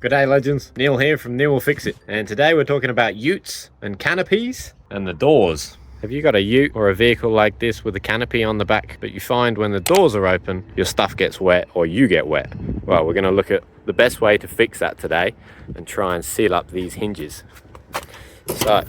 G'day legends, Neil here from Neil Will Fix It, and today we're talking about utes and canopies and the doors. Have you got a ute or a vehicle like this with a canopy on the back, but you find when the doors are open, your stuff gets wet or you get wet? Well, we're going to look at the best way to fix that today and try and seal up these hinges. So,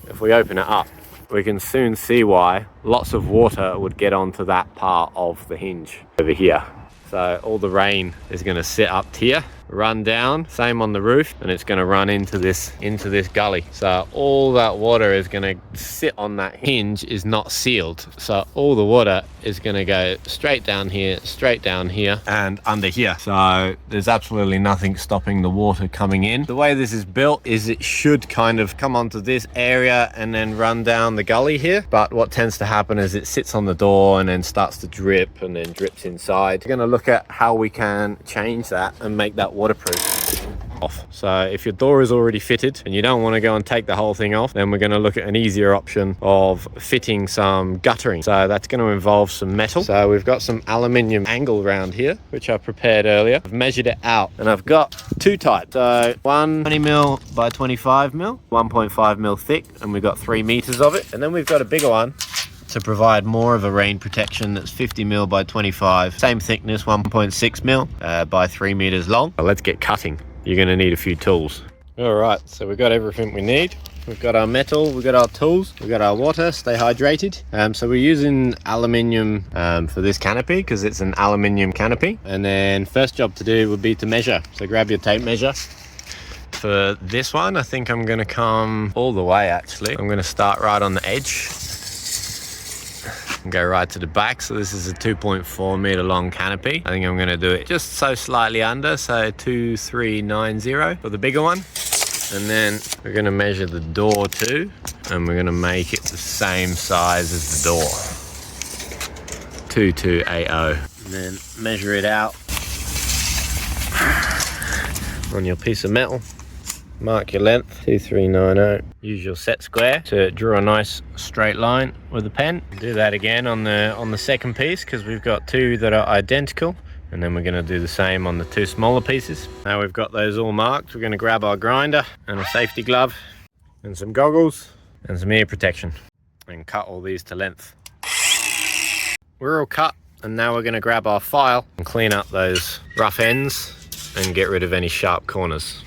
if we open it up, we can soon see why lots of water would get onto that part of the hinge over here. So all the rain is going to sit up here, run down, same on the roof, and it's going to run into this gully. So all that water is going to sit on that hinge is not sealed. So all the water is going to go straight down here, and under here. So there's absolutely nothing stopping the water coming in. The way this is built is it should kind of come onto this area and then run down the gully here. But what tends to happen is it sits on the door and then starts to drip and then drips inside. We're going to look at how we can change that and make that waterproof off. So if your door is already fitted and you don't want to go and take the whole thing off, then we're going to look at an easier option of fitting some guttering. So that's going to involve some metal. So we've got some aluminium angle round here, which I prepared earlier. I've measured it out and I've got two types. So one 20mm by 25mm, 1.5mm thick, and we've got 3 meters of it. And then we've got a bigger one to provide more of a rain protection that's 50mm by 25, same thickness, 1.6mm by 3 meters long. But let's get cutting. You're going to need a few tools. All right, so we've got everything we need. We've got our metal, we've got our tools, we've got our water, stay hydrated. So we're using aluminium for this canopy because it's an aluminium canopy. And then first job to do would be to measure. So grab your tape measure. For this one, I think I'm going to come all the way actually. I'm going to start right on the edge and go right to the back. So this is a 2.4 meter long canopy. I think I'm going to do it just so slightly under, so 2390 for the bigger one. And then we're going to measure the door too, and we're going to make it the same size as the door, 2280. And then measure it out on your piece of metal. Mark your length, 2390. Use your set square to draw a nice straight line with a pen. Do that again on the second piece because we've got two that are identical. And then we're going to do the same on the two smaller pieces. Now we've got those all marked, we're going to grab our grinder and a safety glove and some goggles and some ear protection and cut all these to length. We're all cut, and now we're going to grab our file and clean up those rough ends and get rid of any sharp corners.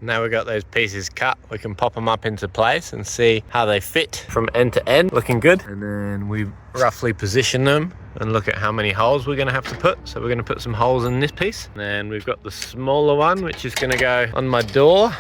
Now we've got those pieces cut, we can pop them up into place and see how they fit from end to end, looking good. And then we roughly position them and look at how many holes we're going to have to put. So we're going to put some holes in this piece. And then we've got the smaller one, which is going to go on my door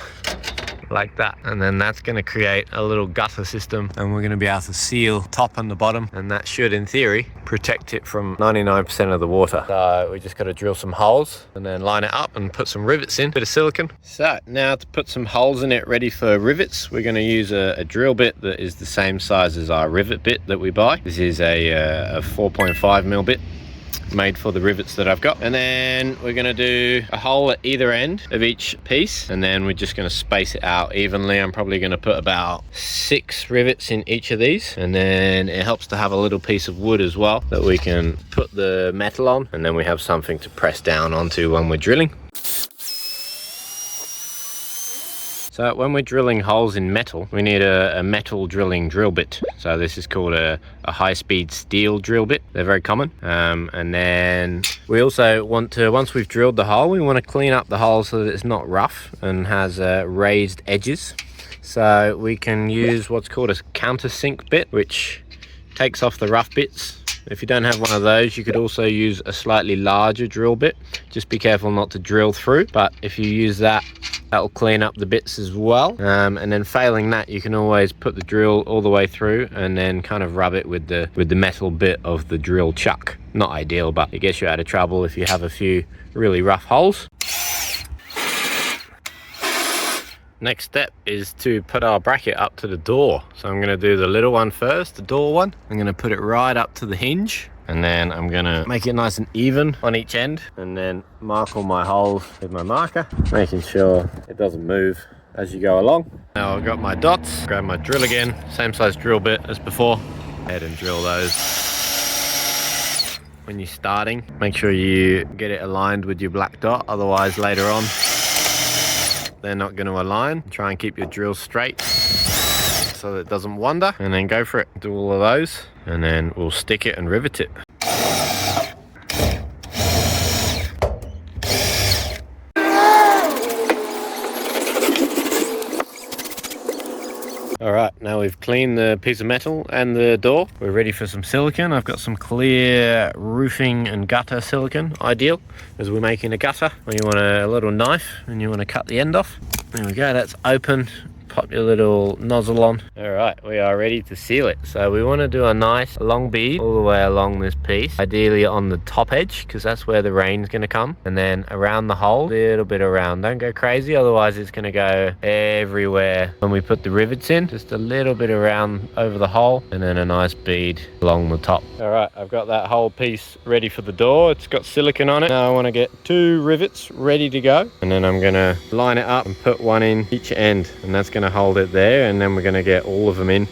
like that, and then that's going to create a little gutter system, and we're going to be able to seal top and the bottom, and that should in theory protect it from 99% of the water. So we just got to drill some holes and then line it up and put some rivets in, bit of silicone. So now to put some holes in it ready for rivets, we're going to use a drill bit that is the same size as our rivet bit that we buy. This is a 4.5mm bit made for the rivets that I've got. And then we're going to do a hole at either end of each piece, and then we're just going to space it out evenly. I'm probably going to put about 6 rivets in each of these, and then it helps to have a little piece of wood as well that we can put the metal on, and then we have something to press down onto when we're drilling. So when we're drilling holes in metal, we need a metal drilling drill bit. So this is called a high-speed steel drill bit. They're very common. And then we also want to, once we've drilled the hole, we want to clean up the hole so that it's not rough and has raised edges. So we can use what's called a countersink bit, which takes off the rough bits. If you don't have one of those, you could also use a slightly larger drill bit. Just be careful not to drill through, but if you use that, that'll clean up the bits as well. And then failing that, you can always put the drill all the way through and then kind of rub it with the metal bit of the drill chuck. Not ideal, but it gets you out of trouble if you have a few really rough holes. Next step is to put our bracket up to the door. So I'm going to do the little one first, the door one. I'm going to put it right up to the hinge, and then I'm going to make it nice and even on each end, and then mark all my holes with my marker, making sure it doesn't move as you go along. Now I've got my dots, grab my drill again, same size drill bit as before. Head and drill those when you're starting. Make sure you get it aligned with your black dot, otherwise later on they're not going to align. Try and keep your drill straight so that it doesn't wander, and then go for it. Do all of those, and then we'll stick it and rivet it. All right, now we've cleaned the piece of metal and the door. We're ready for some silicone. I've got some clear roofing and gutter silicone, ideal, as we're making a gutter. When you want a little knife and you want to cut the end off. There we go, that's open. Pop your little nozzle on. All right, we are ready to seal it. So we want to do a nice long bead all the way along this piece, ideally on the top edge, because that's where the rain's going to come, and then around the hole, a little bit around. Don't go crazy, otherwise it's going to go everywhere when we put the rivets in. Just a little bit around over the hole, and then a nice bead along the top. All right, I've got that whole piece ready for the door. It's got silicone on it. Now I want to get 2 rivets ready to go, and then I'm going to line it up and put one in each end, and that's going to hold it there, and then we're going to get all of them in.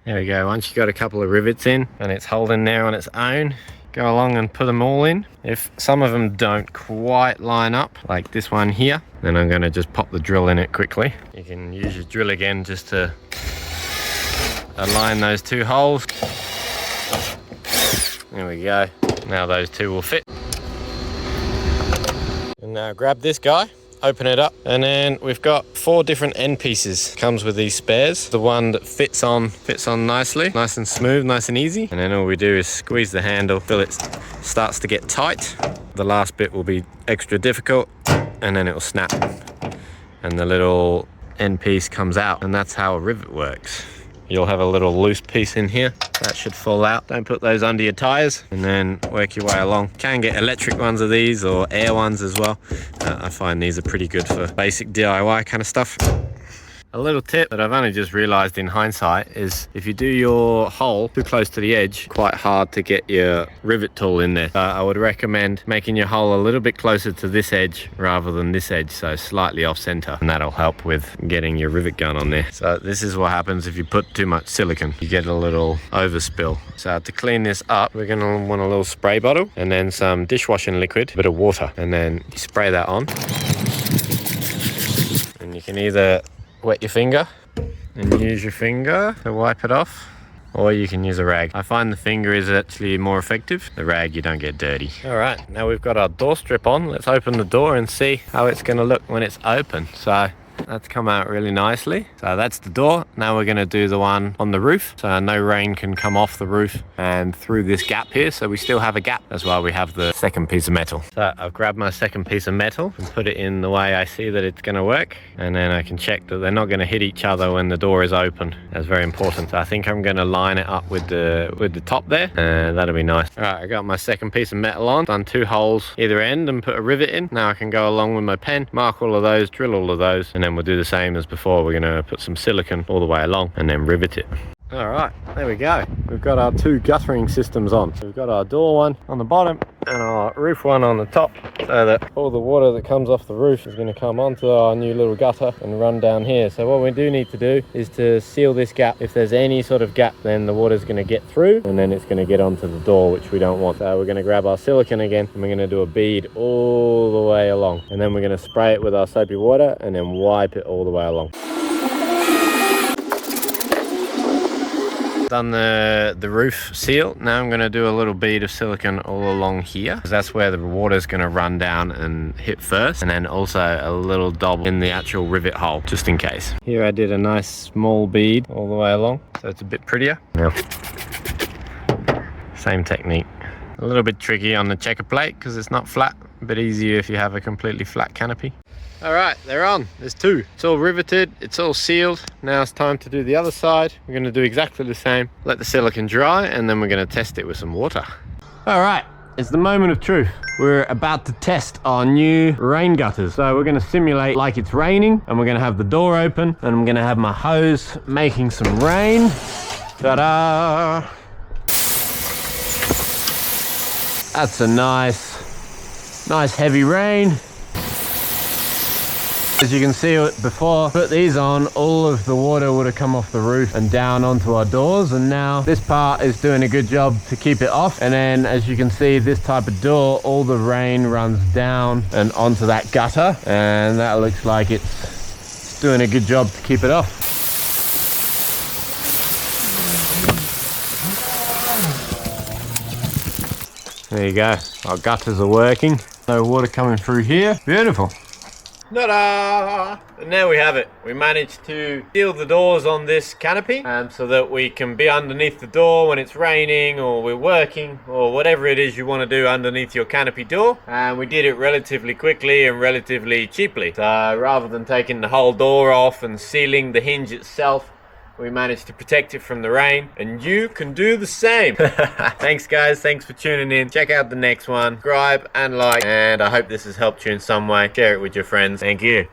There we go. Once you've got a couple of rivets in and it's holding there on its own, go along and put them all in. If some of them don't quite line up, like this one here, then I'm going to just pop the drill in it quickly. You can use your drill again just to align those 2 holes. There we go. Now those 2 will fit. And now grab this guy, open it up, and then we've got 4 different end pieces. Comes with these spares. The one that fits on nicely, nice and smooth, nice and easy. And then all we do is squeeze the handle till it starts to get tight. The last bit will be extra difficult, and then it will snap, and the little end piece comes out, and that's how a rivet works. You'll have a little loose piece in here that should fall out. Don't put those under your tires, and then work your way along. Can get electric ones of these or air ones as well. I find these are pretty good for basic DIY kind of stuff. A little tip that I've only just realized in hindsight is if you do your hole too close to the edge, quite hard to get your rivet tool in there. I would recommend making your hole a little bit closer to this edge rather than this edge, so slightly off center, and that'll help with getting your rivet gun on there. So this is what happens if you put too much silicone. You get a little overspill. So to clean this up, we're gonna want a little spray bottle and then some dishwashing liquid, a bit of water, and then you spray that on. And you can either wet your finger and use your finger to wipe it off, or you can use a rag. I find the finger is actually more effective. The rag, you don't get dirty. All right, now we've got our door strip on. Let's open the door and see how it's going to look when it's open. So that's come out really nicely. So that's the door. Now we're going to do the one on the roof, so no rain can come off the roof and through this gap here, so we still have a gap. That's why we have the second piece of metal. So I've grabbed my second piece of metal and put it in the way I see that it's going to work, and then I can check that they're not going to hit each other when the door is open. That's very important. So I think I'm going to line it up with the top there, and that'll be nice. All right, I got my second piece of metal on, done 2 holes either end and put a rivet in. Now I can go along with my pen, mark all of those, drill all of those, and then we'll do the same as before. We're going to put some silicone all the way along and then rivet it. All right, there we go. We've got our 2 guttering systems on. We've got our door one on the bottom and our roof one on the top, so that all the water that comes off the roof is going to come onto our new little gutter and run down here. So what we do need to do is to seal this gap. If there's any sort of gap, then the water's going to get through and then it's going to get onto the door, which we don't want. So we're going to grab our silicone again and we're going to do a bead all the way along, and then we're going to spray it with our soapy water and then wipe it all the way along. Done the roof seal. Now I'm going to do a little bead of silicone all along here, because that's where the water is going to run down and hit first, and then also a little dob in the actual rivet hole, just in case. Here I did a nice small bead all the way along, so it's a bit prettier. Now, same technique. A little bit tricky on the checker plate because it's not flat. A bit easier if you have a completely flat canopy. All right, they're on. There's 2. It's all riveted, it's all sealed. Now it's time to do the other side. We're going to do exactly the same. Let the silicone dry, and then we're going to test it with some water. All right, it's the moment of truth. We're about to test our new rain gutters. So we're going to simulate like it's raining, and we're going to have the door open, and I'm going to have my hose making some rain. Ta-da! That's a nice heavy rain. As you can see, before I put these on, all of the water would have come off the roof and down onto our doors, and now this part is doing a good job to keep it off. And then as you can see, this type of door, all the rain runs down and onto that gutter, and that looks like it's doing a good job to keep it off. There you go, our gutters are working. No water coming through here, beautiful. Ta-da! And there we have it. We managed to seal the doors on this canopy so that we can be underneath the door when it's raining or we're working or whatever it is you want to do underneath your canopy door. And we did it relatively quickly and relatively cheaply. So rather than taking the whole door off and sealing the hinge itself, we managed to protect it from the rain, and you can do the same. Thanks guys, thanks for tuning in. Check out the next one, subscribe and like, and I hope this has helped you in some way. Share it with your friends. Thank you.